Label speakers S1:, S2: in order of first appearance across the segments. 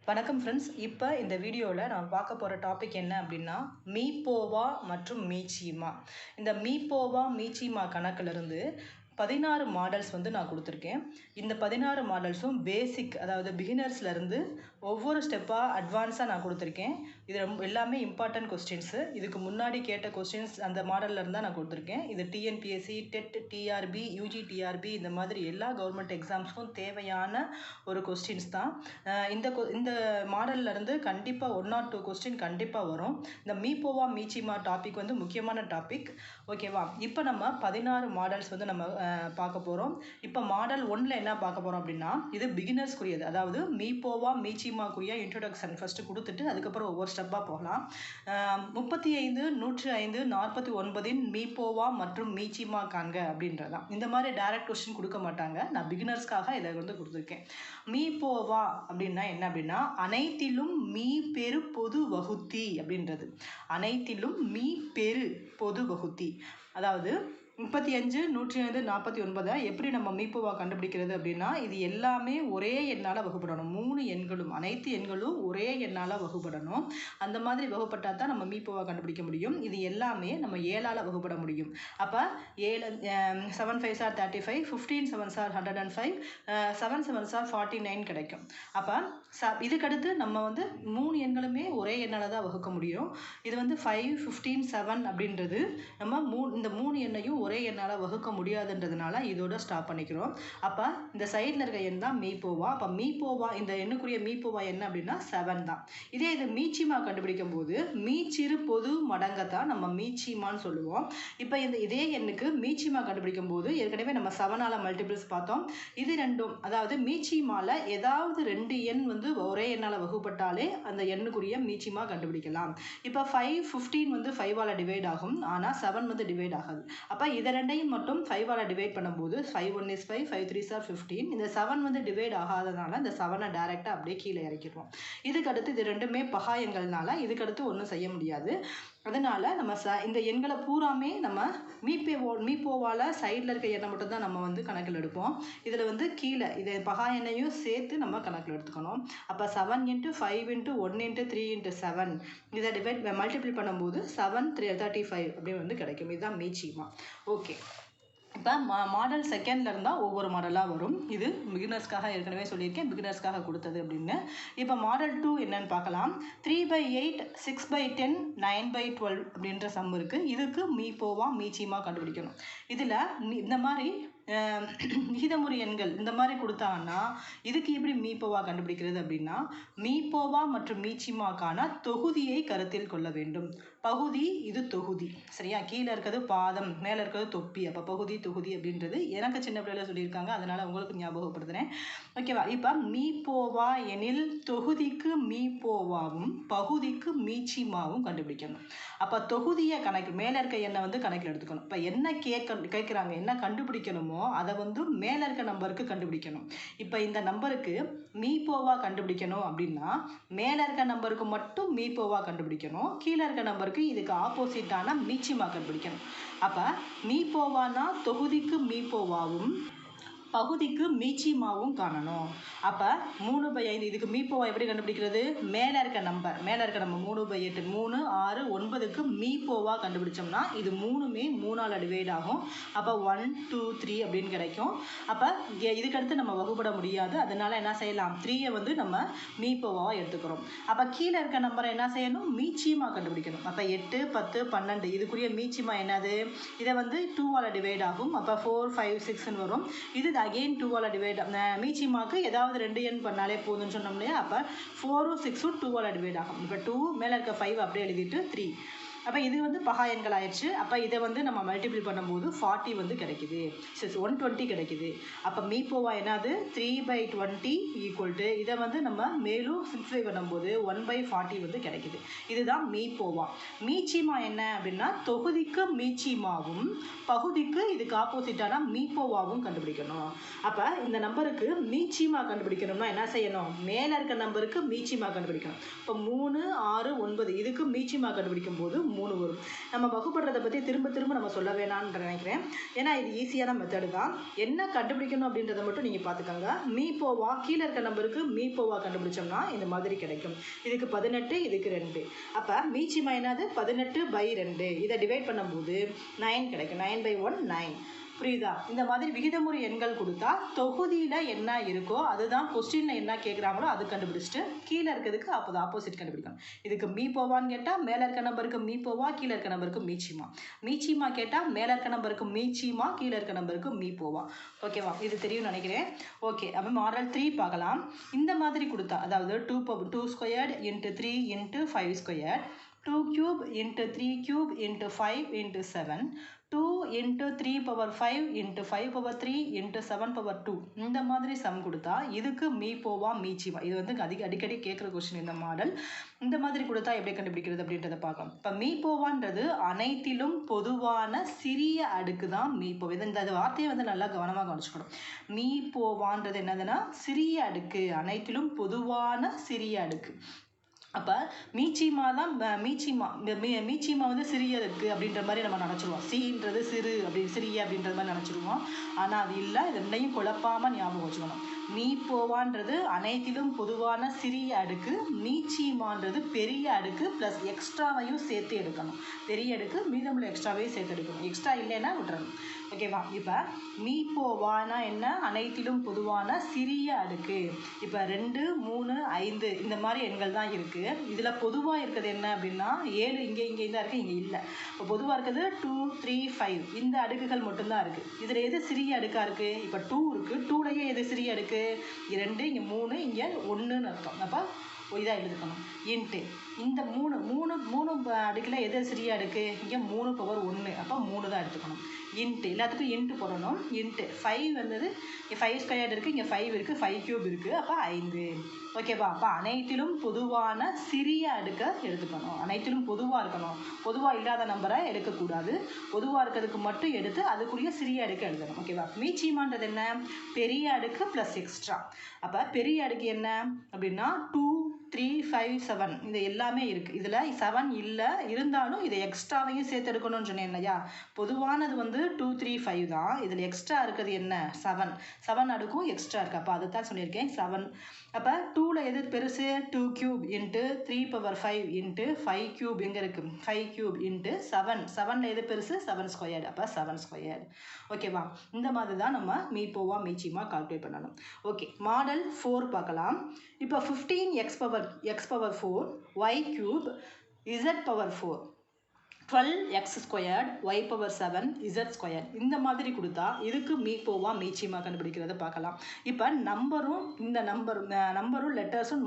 S1: வணக்கம் ஃப்ரெண்ட்ஸ். இப்போ இந்த வீடியோவில் நான் பார்க்க போகிற டாபிக் என்ன அப்படின்னா மீப்போவா மற்றும் மீச்சீமா. இந்த மீப்போவா மீச்சீமா கணக்கிலிருந்து 16 மாடல்ஸ் நான் கொடுத்துருக்கேன். இந்த 16 மாடல்ஸும் பேசிக், அதாவது பிகினர்ஸ்லேருந்து ஒவ்வொரு ஸ்டெப்பாக அட்வான்ஸாக நான் கொடுத்துருக்கேன். இது எல்லாமே இம்பார்ட்டன்ட் கொஸ்டின்ஸு. இதுக்கு முன்னாடி கேட்ட கொஸ்டின்ஸ் அந்த மாடலில் இருந்தால் நான் கொடுத்துருக்கேன். இது TNPSC, TET, TRB, UG TRB இந்த மாதிரி எல்லா கவர்மெண்ட் எக்ஸாம்ஸ்க்கும் தேவையான ஒரு கொஸ்டின்ஸ் தான். இந்த மாடல்லேருந்து கண்டிப்பாக 1 or 2 கொஸ்டின் கண்டிப்பாக வரும். இந்த மீப்போவா மீச்சீமா டாபிக் முக்கியமான டாபிக். ஓகேவா? இப்போ நம்ம 16 மாடல்ஸ் நம்ம பார்க்க போகிறோம். இப்போ மாடல் 1ல் என்ன பார்க்க போகிறோம் அப்படின்னா, இது பிகினர்ஸ்க்குரியது. அதாவது மீப்போவா மீச்சீமாக்குரிய இன்ட்ரோடக்ஷன் ஃபஸ்ட்டு கொடுத்துட்டு அதுக்கப்புறம் ஒவ்வொரு ஸ்டெப்பாக போகலாம். 35, 105, 49 மீப்போவா மற்றும் மீச்சீமா காண்க அப்படின்றதான். இந்த மாதிரி டைரக்ட் கொஸ்டின் கொடுக்க மாட்டாங்க. நான் பிகினர்ஸ்க்காக இதை கொடுத்துருக்கேன். மீப்போவா அப்படின்னா என்ன அப்படின்னா, அனைத்திலும் மீ பெரு பொது வகுத்தி அப்படின்றது. அனைத்திலும் மீ பெரு பொது வகுத்தி. அதாவது 35, 105, 49 எப்படி நம்ம மீப்போவா கண்டுபிடிக்கிறது அப்படின்னா, இது எல்லாமே ஒரே எண்ணால் வகுப்படணும். 3 எண்களும், அனைத்து எண்களும் ஒரே எண்ணால் வகுப்படணும். அந்த மாதிரி வகுப்பட்டால் தான் நம்ம மீப்போவா கண்டுபிடிக்க முடியும். இது எல்லாமே நம்ம 7ஆல் வகுப்பட முடியும். அப்போ 7 5s are 35, 15 7s are 105, 7 7s are 49 கிடைக்கும். அப்போ இதுக்கடுத்து நம்ம 3 எண்களுமே ஒரே எண்ணால் தான் வகுக்க முடியும். இது 5, 15, 7 அப்படின்றது நம்ம இந்த 3 எண்ணையும் ஒரே எண்ணால் வகுக்க முடியாதுன்றதுனால இதோட ஸ்டாப் பண்ணிக்கிறோம். அப்போ இந்த சைடில் இருக்க எண் தான் மீப்போவா. அப்போ மீப்போவா, இந்த எண்ணுக்குரிய மீப்போவா என்ன அப்படின்னா 7 தான். இதே இது மீச்சீமா கண்டுபிடிக்கும் போது மீச்சிறு பொது மடங்கத்தான் நம்ம மீச்சீமான்னு சொல்லுவோம். இப்போ இதே எண்ணுக்கு மீச்சீமா கண்டுபிடிக்கும் போது ஏற்கனவே நம்ம 7ஆல் மல்டிபிள்ஸ் பார்த்தோம். இது ரெண்டும், அதாவது மீச்சீமால ஏதாவது 2 எண் ஒரே எண்ணால் வகுப்பட்டாலே அந்த எண்ணுக்குரிய மீச்சீமா கண்டுபிடிக்கலாம். இப்போ 5, 15 5ஆல் டிவைட் ஆகும். ஆனால் 7 டிவைட் ஆகாது. அப்போ இதை ரெண்டையும் மட்டும் 5ஆல் டிவைட் பண்ணும்போது 5 1 is 5, 5 3s are 15. இந்த 7 டிவைட் ஆகாதனால இந்த 7 டைரெக்டாக அப்படியே கீழே இறக்கிடுவோம். இதுக்கடுத்து இது ரெண்டுமே பகா எண்கள்னால இதுக்கடுத்து ஒன்றும் செய்ய முடியாது. அதனால் நம்ம இந்த எண்களை பூராமே நம்ம மீப்போவால் சைடில் இருக்க எண்ணை மட்டும் தான் நம்ம கணக்கில் எடுப்போம். இதில் கீழே இதை பகா எண்ணையும் சேர்த்து நம்ம கணக்கில் எடுத்துக்கணும். அப்போ 7 × 5 × 1 × 3 × 7 இதை மல்டிப்ளை பண்ணும்போது 7 35 அப்படி கிடைக்கும். இதுதான் மீச்சீமா. ஓகே. இப்போ மாடல் 2ல் இருந்தால் ஒவ்வொரு மாடலாக வரும். இது பிகினர்ஸ்க்காக ஏற்கனவே சொல்லியிருக்கேன், பிகினர்ஸ்க்காக கொடுத்தது அப்படின்னு. இப்போ மாடல் 2 என்னன்னு பார்க்கலாம். 3/8, 6/10, 9/12 அப்படின்ற சம் இருக்குது. இதுக்கு மீப்போவா மீச்சீமா கண்டுபிடிக்கணும். இதில் இந்த மாதிரி விகிதமுறை எண்கள் இந்த மாதிரி கொடுத்தாங்கன்னா இதுக்கு எப்படி மீப்போவா கண்டுபிடிக்கிறது அப்படின்னா, மீப்போவா மற்றும் மீச்சீமாக்கான தொகுதியை கருத்தில் கொள்ள வேண்டும். பகுதி, இது தொகுதி. சரியா? கீழே இருக்கிறது பாதம், மேலே இருக்கிறது தொப்பி. அப்போ பகுதி தொகுதி அப்படின்றது எனக்கு சின்ன பிள்ளைல சொல்லியிருக்காங்க, அதனால் உங்களுக்கு ஞாபகப்படுத்துகிறேன். ஓகேவா? இப்போ மீப்போவா எனில் தொகுதிக்கு மீப்போவாவும் பகுதிக்கு மீச்சீமாவும் கண்டுபிடிக்கணும். அப்போ தொகுதியை மேலே இருக்க எண்ணை கணக்கில் எடுத்துக்கணும். இப்போ என்ன கேட்குறாங்க, என்ன கண்டுபிடிக்கணுமோ அதை மேலே இருக்க நம்பருக்கு கண்டுபிடிக்கணும். இப்போ இந்த நம்பருக்கு மீப்போவா கண்டுபிடிக்கணும் அப்படின்னா மேலே இருக்க நம்பருக்கு மட்டும் மீப்போவா கண்டுபிடிக்கணும். கீழே இருக்க நம்பருக்கு இதுக்கு ஆப்போசிட்டான மீச்சீமா கண்டுபிடிக்கணும். அப்போ மீப்போவானா தொகுதிக்கு மீப்போவாவும் பகுதிக்கு மீச்சீமாவும் காணணும். அப்போ 3/5 இதுக்கு மீப்போவா எப்படி கண்டுபிடிக்கிறது? மேலே இருக்க நம்பர் 3/8, 3, 6, 9க்கு மீப்போவா கண்டுபிடிச்சோம்னா இது 3மே 3ஆல் டிவைட் ஆகும். அப்போ 1 2 3 அப்படின்னு கிடைக்கும். அப்போ இதுக்கடுத்து நம்ம வகுப்பட முடியாது. அதனால் என்ன செய்யலாம், 3ஐ நம்ம மீப்போவாக எடுத்துக்கிறோம். அப்போ கீழே இருக்க நம்பரை என்ன செய்யணும், மீச்சீமா கண்டுபிடிக்கணும். அப்போ 8, 10, 12 இதுக்குரிய மீச்சீமா என்னது? இதை 2ஆல் டிவைட் ஆகும். அப்போ 4 5 6ன்னு வரும். இது அகெயின் 2ஆல் டிவைட். மீச்சீமாக்கு ஏதாவது 2 எண் பண்ணாலே போதும்னு சொன்னோம் இல்லையா? அப்போ 4 6 2ஆல் டிவைட் ஆகும். இப்போ 2 மேலே இருக்க 5 அப்படியே எழுதிட்டு 3. அப்போ இது பகா எண்கள் ஆயிடுச்சு. அப்போ இதை நம்ம மல்டிபிள் பண்ணும்போது 40 கிடைக்குது. 120 கிடைக்குது. அப்போ மீப்போவா என்னது? 3/20 ஈக்குவல் டு இதை நம்ம மேலும் சிம்ப்ளிஃபை பண்ணும்போது 1/40 கிடைக்குது. இதுதான் மீப்போவா. மீச்சீமா என்ன அப்படின்னா தொகுதிக்கு மீச்சீமாவும் பகுதிக்கு இதுக்கு ஆப்போசிட்டான மீப்போவாவும் கண்டுபிடிக்கணும். அப்போ இந்த நம்பருக்கு மீச்சீமா கண்டுபிடிக்கணும்னா என்ன செய்யணும், மேலே இருக்க நம்பருக்கு மீச்சீமா கண்டுபிடிக்கணும். இப்போ 3 6 9 இதுக்கு மீச்சீமா கண்டுபிடிக்கும் போது 3 வரும். நம்ம வகுப்படுறதை பற்றி திரும்ப திரும்ப நம்ம சொல்ல வேணான்னு நினைக்கிறேன். ஏன்னா இது ஈஸியான மெத்தடு தான். என்ன கண்டுபிடிக்கணும் அப்படின்றத மட்டும் நீங்கள் பார்த்துக்கோங்க. மீப்போவா கீழே இருக்க நம்பருக்கு மீப்போவா கண்டுபிடிச்சோம்னா இந்த மாதிரி கிடைக்கும். இதுக்கு 18, இதுக்கு 2. அப்போ மீச்சிமா என்னது 18/2. இதை டிவைட் பண்ணும்போது 9 கிடைக்கும். 9/1 9. புரியுதா? இந்த மாதிரி விகிதமுறை எண்கள் கொடுத்தா தொகுதியில் என்ன இருக்கோ அதுதான் கொஸ்டினில் என்ன கேட்குறாங்களோ அது கண்டுபிடிச்சிட்டு கீழே இருக்கிறதுக்கு அப்போ ஆப்போசிட் கண்டுபிடிக்கணும். இதுக்கு மீப்போவான்னு கேட்டால் மேலே இருக்க நம்பருக்கு மீப்போவா, கீழே இருக்க நம்பருக்கு மீச்சிமா. மீச்சிமா கேட்டால் மேலே இருக்க நம்பருக்கு மீச்சிமா, கீழே இருக்க நம்பருக்கு மீப்போவா. ஓகேவா? இது தெரியும்னு நினைக்கிறேன். ஓகே, அப்போ மாடல் 3 பார்க்கலாம். இந்த மாதிரி கொடுத்தா, அதாவது 2 squared into 3 into 5 squared, 2 cube into 3 cube into 5 into 7, 2 into 3 power 5 into 5 power 3 into 7 power 2. இந்த மாதிரி சம் கொடுத்தா இதுக்கு மீப்போவா மீச்சிமா. இது வந்து அடிக்கடி கேட்குற கொஸ்டின் இந்த மாடல். இந்த மாதிரி கொடுத்தா எப்படி கண்டுபிடிக்கிறது அப்படின்றத பார்க்கலாம். இப்போ மீப்போவான்றது அனைத்திலும் பொதுவான சிறிய அடுக்கு தான் மீப்போவா. இந்த வார்த்தையை வந்து நல்லா கவனமாக கவனிச்சுக்கணும். மீப்போவான்றது என்னதுன்னா சிறிய அடுக்கு, அனைத்திலும் பொதுவான சிறிய அடுக்கு. அப்போ மீச்சிமா தான் மீச்சிமா வந்து சிறியதுக்கு அப்படின்ற மாதிரி நம்ம நினச்சிருவோம். சின்றது சிறு சிறிய அப்படின்ற மாதிரி நினச்சிருவோம். ஆனால் அது இல்லை. இது ரெண்டையும் குழப்பாமல் ஞாபகம் வச்சுக்கணும். மீப்போவான்றது அனைத்திலும் பொதுவான சிறிய அடுக்கு, மீச்சிமான்றது பெரிய அடுக்கு ப்ளஸ் எக்ஸ்ட்ராவையும் சேர்த்து எடுக்கணும். பெரிய அடுக்கு மீதமுள்ள எக்ஸ்ட்ராவையும் சேர்த்து எடுக்கணும். எக்ஸ்ட்ரா இல்லைன்னா விட்டுறணும். ஓகேவா? இப்போ மீப்போவானா என்ன? அனைத்திலும் பொதுவான சிறிய அடுக்கு. இப்போ 2, 3, 5 இந்த மாதிரி எண்கள் தான் இருக்குது. இதில் பொதுவாக இருக்கிறது என்ன அப்படின்னா 7 இங்கே தான் இருக்குது, இங்கே இல்லை. இப்போ பொதுவாக இருக்கிறது 2, 3, 5 இந்த அடுக்குகள் மட்டும்தான் இருக்குது. இதில் எது சிறிய அடுக்காக இருக்குது? இப்போ 2 இருக்குது. 2லையே எது சிறிய அடுக்கு? 2, இங்கே 3, இங்கே 1ன்னு அர்த்தம். அப்போ இதாக எழுதுக்கணும். இன்ட்டு இந்த 3 அடுக்கில் எது சிறிய அடுக்கு? இங்கே 3 பவர் 1. அப்போ 3 தான் எடுத்துக்கணும். இன்ட்டு எல்லாத்துக்கும் இன்ட்டு போடணும். இன்ட்டு 5 வந்தது, இங்கே 5 ஸ்கொயர்டு இருக்குது, இங்கே 5 இருக்குது, 5 கியூப் இருக்குது. அப்போ 5. ஓகேவா? அப்போ அனைத்திலும் பொதுவான சிறிய அடுக்கை எடுத்துக்கணும். அனைத்திலும் பொதுவாக இருக்கணும். பொதுவாக இல்லாத நம்பரை எடுக்கக்கூடாது. பொதுவாக இருக்கிறதுக்கு மட்டும் எடுத்து அதுக்குரிய சிறிய அடுக்கை எழுதணும். ஓகேவா? மீச்சிமான்றது என்ன? பெரிய அடுக்கு ப்ளஸ் எக்ஸ்ட்ரா. அப்போ பெரிய அடுக்கு என்ன அப்படின்னா 2, 3, 5, 7 இந்த எல்லாமே இருக்குது. இதில் 7 இல்லை, இருந்தாலும் இதை எக்ஸ்ட்ராவையும் சேர்த்து எடுக்கணும்னு சொன்னேன் இல்லையா? பொதுவானது வந்து 2, 3, 5 தான். இதில் எக்ஸ்ட்ரா இருக்கிறது என்ன? 7 அடுக்கும் எக்ஸ்ட்ரா இருக்குது. அப்போ அதை தான் சொல்லியிருக்கேன் 7. அப்போ 2ல் எது பெருசு? 2 cube into 3 power 5 into 5 cube எங்கே இருக்குது? 5 கியூப் இன்ட்டு 7ல் எது பெருசு? 7 ஸ்கொயர்டு. அப்போ 7 ஸ்கொயர்டு. ஓகேவா? இந்த மாதிரி தான் நம்ம மீப்போவா மீச்சிமா கால்குலேட் பண்ணணும். ஓகே, மாடல் 4 பார்க்கலாம். இப்போ 15x power 4 y cube z power 4 12x squared y power 7 z squared இந்த மாதிரி கொடுத்தா இதுக்கு மீப்போவா மீச்சிமா கண்டுபிடிக்கிறத பார்க்கலாம். இப்போ இந்த நம்பரும் லெட்டர்ஸும்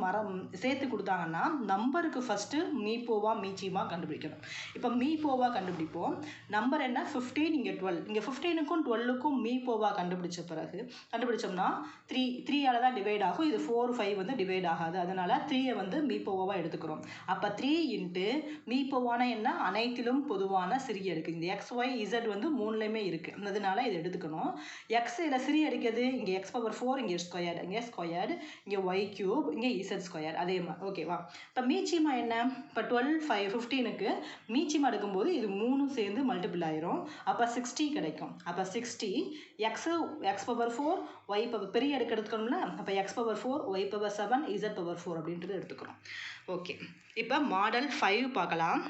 S1: சேர்த்து கொடுத்தாங்கன்னா நம்பருக்கு ஃபஸ்ட்டு மீப்போவா மீச்சிமா கண்டுபிடிக்கணும். இப்போ மீப்போவா கண்டுபிடிப்போம். நம்பர் என்ன? 15, இங்கே 12. இங்கே 15க்கும் 12க்கும் மீப்போவா கண்டுபிடிச்சோம்னா 3ஆல் தான் டிவைட் ஆகும். இது 4, 5 வந்து டிவைட் ஆகாது. அதனால் 3ஐ வந்து மீப்போவாக எடுத்துக்கிறோம். அப்போ 3 இன்ட்டு மீப்போவான என்ன? அனைத்திலும் பொதுவான சிறிய அடுக்கு. இந்த x, y, z வந்து 3லையுமே இருக்குது. அதனால இதை எடுத்துக்கணும். x இதில் சிறிய அடுக்கிறது இங்கே x பவர் 4, இங்கே ஸ்கொயர்டு, இங்கே y கியூப், இங்கே z ஸ்கொயர். அதே மாதிரி. ஓகேவா? இப்போ மீச்சிமா என்ன? இப்போ 12, 5, 15க்கு மீச்சிமா எடுக்கும்போது இது 3 சேர்ந்து மல்டிபிள் ஆயிரும். அப்போ 60 கிடைக்கும். அப்போ 60 x பவர் 4 y பவர் பெரிய அடுக்கு எடுத்துக்கணும்ல. அப்போ x power 4 y power 7 z power 4 அப்படின்றது எடுத்துக்கிறோம். ஓகே, இப்போ மாடல் 5 பார்க்கலாம்.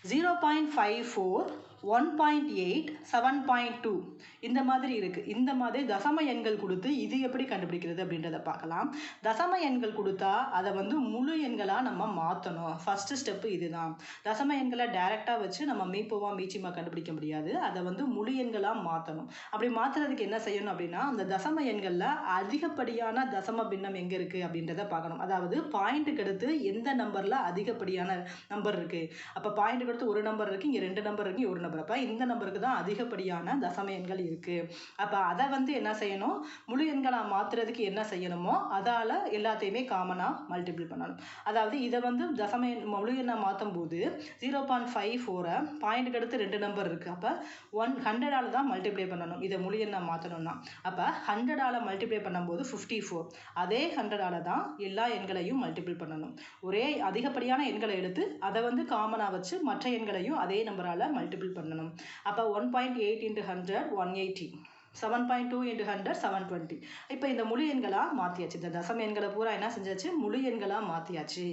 S1: 0.54, 1.8, 7.2 இந்த மாதிரி இருக்குது. இந்த மாதிரி தசம எண்கள் கொடுத்து இது எப்படி கண்டுபிடிக்கிறது அப்படின்றத பார்க்கலாம். தசம எண்கள் கொடுத்தா அதை வந்து முழு எண்களாக நம்ம மாற்றணும். ஃபஸ்ட்டு ஸ்டெப்பு இதுதான். தசம எண்களை டைரெக்டாக வச்சு நம்ம மீப்போவா மீச்சிமா கண்டுபிடிக்க முடியாது. அதை வந்து முழு எண்களாக மாற்றணும். அப்படி மாற்றுறதுக்கு என்ன செய்யணும் அப்படின்னா அந்த தசம எண்களில் அதிகப்படியான தசம பின்னம் எங்கே இருக்குது அப்படின்றத பார்க்கணும். அதாவது பாயிண்ட்டுக்கு அடுத்து எந்த நம்பரில் அதிகப்படியான நம்பர் இருக்குது. அப்போ பாயிண்ட்டுக்கு அடுத்து ஒரு நம்பர் இருக்குது, இங்கே 2 நம்பர் இருக்குது, ஒரு நம்பர். அப்போ இந்த நம்பருக்கு தான் அதிகப்படியான தசம எண்கள் இருக்குது. அப்போ அதை வந்து என்ன செய்யணும், முழு எண்களாக மாற்றுறதுக்கு என்ன செய்யணுமோ அதால் எல்லாத்தையுமே காமனாக மல்டிபிள் பண்ணணும். அதாவது இதை வந்து தசம எண் முழு எண்ணாக மாற்றும் போது 0.54 பாயிண்ட்டுக்கு அடுத்து 2 நம்பர் இருக்குது. அப்போ 100ஆல் தான் மல்டிப்ளை பண்ணணும் இதை முழு எண்ணாக மாற்றணும்னா. அப்போ 100ஆல் மல்டிப்ளை பண்ணும்போது 54. அதே 100ஆல் தான் எல்லா எண்களையும் மல்டிபிள் பண்ணணும். ஒரே அதிகப்படியான எண்களை எடுத்து அதை வந்து காமனாக வச்சு மற்ற எண்களையும் அதே நம்பரால் மல்டிபிள் பண்ணணும். அப்போ 1.8 × 100 180. 7.2 × 100 720. இப்போ இந்த முழு எண்களாக மாற்றியாச்சு. இந்த தசம எண்களை பூரா என்ன செஞ்சாச்சு, முழு எண்களாக மாற்றியாச்சு.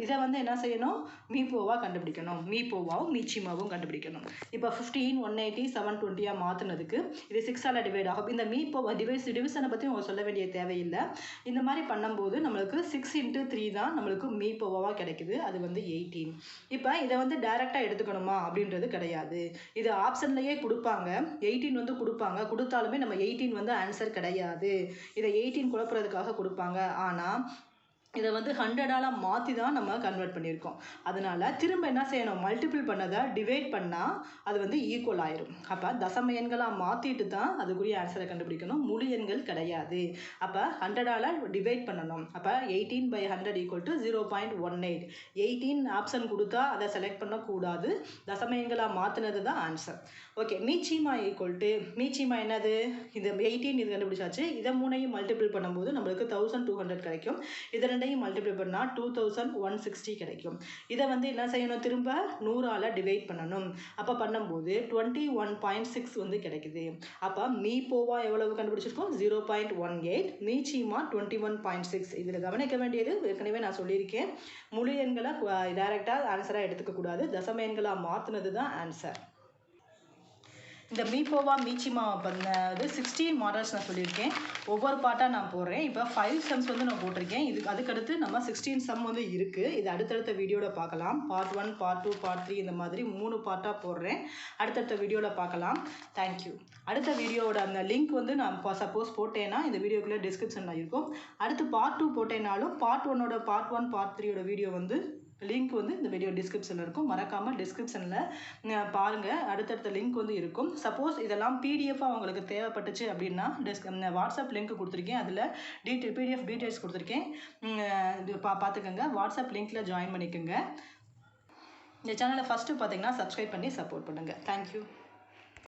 S1: இதை வந்து என்ன செய்யணும், மீப்போவாக கண்டுபிடிக்கணும். மீப்போவாவும் மீச்சிமாவும் கண்டுபிடிக்கணும். இப்போ 15 180 720 மாற்றினதுக்கு இது 6ஆல் டிவைட் ஆகும். இந்த மீப்போவா டிவிஷனை பற்றி உங்களுக்கு சொல்ல வேண்டிய தேவையில்லை. இந்த மாதிரி பண்ணும்போது நம்மளுக்கு 6 × 3 தான் நம்மளுக்கு மீப்போவாக கிடைக்குது. அது வந்து 18. இப்போ இதை வந்து டைரெக்டாக எடுத்துக்கணுமா அப்படின்றது கிடையாது. இது ஆப்ஷன்லேயே கொடுப்பாங்க. 18 வந்து கொடுத்தாலுமே நம்ம 18 வந்து ஆன்சர் கிடையாது. இதை 18 குழப்புறதுக்காக கொடுப்பாங்க. ஆனால் இதை வந்து 100ஆல் மாற்றி தான் நம்ம கன்வெர்ட் பண்ணியிருக்கோம். அதனால திரும்ப என்ன செய்யணும், மல்டிபிள் பண்ணதை டிவைட் பண்ணால் அது வந்து ஈக்குவல் ஆயிரும். அப்போ தசம எண்களாக மாற்றிட்டு தான் அதுக்குரிய ஆன்சரை கண்டுபிடிக்கணும். முழு எண்கள் கிடையாது. அப்போ 100ஆல் டிவைட் பண்ணணும். அப்போ 18/100 = 0.18. 18 ஆப்ஷன் கொடுத்தா அதை செலக்ட் பண்ணக்கூடாது. தசம எண்களாக மாற்றினது தான் ஆன்சர். ஓகே, மீச்சிமா மீச்சிமா என்னது, இது 18 இது கண்டுபிடிச்சாச்சு. இதை 3ஐயும் மல்டிபிள் பண்ணும்போது நம்மளுக்கு 1200 கிடைக்கும். இதை 2ஐயும் மல்டிபிள் பண்ணால் 2160 கிடைக்கும். இதை வந்து என்ன செய்யணும், திரும்ப 100ஆல் டிவைட் பண்ணணும். அப்போ பண்ணும்போது 21.6 வந்து கிடைக்குது. அப்போ மீப்போவா எவ்வளவு கண்டுபிடிச்சிருக்கோம், 0.18. மீச்சிமா 21.6. இதில் கவனிக்க வேண்டியது ஏற்கனவே நான் சொல்லியிருக்கேன், முழு எண்களை டைரெக்டாக ஆன்சராக எடுத்துக்கக்கூடாது. தசம எண்களாக மாற்றினது தான் ஆன்சர். இந்த மீப்போவா மீச்சிமா பண்ணது 16 மாடல்ஸ் நான் சொல்லியிருக்கேன். ஒவ்வொரு பார்ட்டாக நான் போடுறேன். இப்போ 5 சம்ஸ் வந்து நான் போட்டிருக்கேன். அதுக்கடுத்து நம்ம 16 சம் வந்து இருக்குது. இது அடுத்தடுத்த வீடியோவில் பார்க்கலாம். பார்ட் 1 பார்ட் 2 பார்ட் 3 இந்த மாதிரி 3 பார்ட்டாக போடுறேன். அடுத்தடுத்த வீடியோவில் பார்க்கலாம். தேங்க்யூ. அடுத்த வீடியோவோட அந்த லிங்க் வந்து நான் சப்போஸ் போட்டேன்னா இந்த வீடியோக்குள்ளே டிஸ்கிரிப்ஷனில் இருக்கும். அடுத்து பார்ட் 2 போட்டேனாலும் பார்ட் 1 பார்ட் 3யோட வீடியோ வந்து லிங்க் வந்து இந்த வீடியோ டிஸ்கிரிப்ஷனில் இருக்கும். மறக்காமல் டிஸ்கிரிப்ஷனில் பாருங்கள். அடுத்தடுத்த லிங்க் வந்து இருக்கும். சப்போஸ் இதெல்லாம் பிடிஎஃபாக உங்களுக்கு தேவைப்பட்டுச்சு அப்படின்னா வாட்ஸ்அப் லிங்க் கொடுத்துருக்கேன். அதில் பிடிஎஃப் டீட்டெயில்ஸ் கொடுத்துருக்கேன். பார்த்துக்கோங்க. வாட்ஸ்அப் லிங்க்கில் ஜாயின் பண்ணிக்கோங்க. இந்த சேனலை ஃபஸ்ட்டு பார்த்தீங்கன்னா சப்ஸ்கிரைப் பண்ணி சப்போர்ட் பண்ணுங்கள். தேங்க்யூ.